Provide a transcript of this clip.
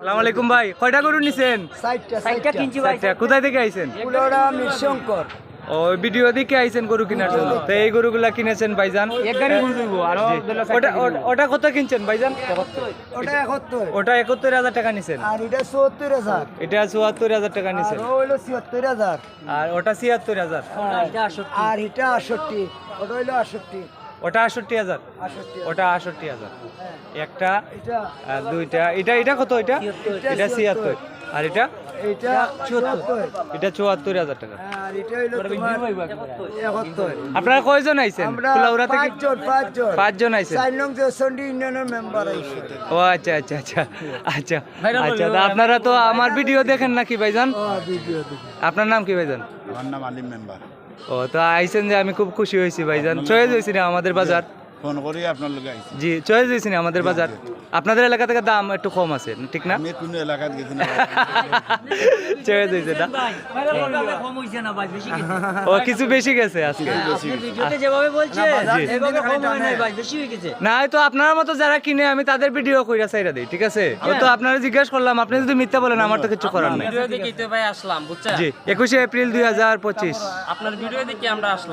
আসসালামু আলাইকুম ভাই, কয়টা গরু নিছেন? সাইটটা কিনছি ভাই। কোথায় থেকে আইছেন? পুলোরা মিশঙ্কর ও ভিডিও দেখে আইছেন গরু কেনার জন্য। তো এই গরুগুলা কিনেছেন ভাইজান? এক গাড়ি গরু দেবো আর ওটা কত কিনছেন ভাইজান? ওটা 71 ওটা 71,000 টাকা নিছেন। আর এটা 74000 এটা 74,000 টাকা আর নিছেন। ও হইলো 76000 আর ওটা 76,000। আর এটা 68 ওটা হইলো 68 ওটা 68,000। 68 ওটা 68,000। একটা এটা আর দুইটা। এটা কত? এটা 76। আর এটা এটা 74 এটা 74,000 টাকা। আর এটা হইলো তোমার 71 আপনারা কয়জন আইছেন? আমরা কুলাউড়া থেকে 5 জন আইছেন। 4 নং জসন্ডি ইউনিয়নের মেম্বার আইছে ও আচ্ছা। আচ্ছা তো আপনারা তো আমার ভিডিও দেখেন নাকি ভাইজান? ভিডিও দেখি আপনার নাম কি ভাইজান? আমার নাম আলিম মেম্বার। ও তো আইছেন যে আমি খুব খুশি হয়েছি ভাইজান। চয়েস হয়েছি না আমাদের বাজার? ফোন করি আপনার লোক আইছি। জি, চয়েস হয়েছি না আমাদের বাজার। আপনাদের এলাকা থেকে দাম একটু কম আছে, ঠিক না? আমি কোন এলাকাত গেছি না। চয়েস হয়েছে না? ও কিছু বেশি গেছে আজকে। যেভাবে বলছে জি। এভাবে কম হয় নাই ভাই, বেশি হয়ে গেছে। না তো আপনার মতো যারা কিনে আমি তাদের ভিডিও কইরা চাইরা দিই, ঠিক আছে? ও তো আপনারা জিজ্ঞেস করলাম, আপনি যদি মিথ্যা বলেন আমার তো কিছু করার নাই। ভিডিও দেখে তো ভাই আসলাম, বুঝছেন? জি, 21শে এপ্রিল 2025। আপনার ভিডিও দেখে আমরা আসলাম।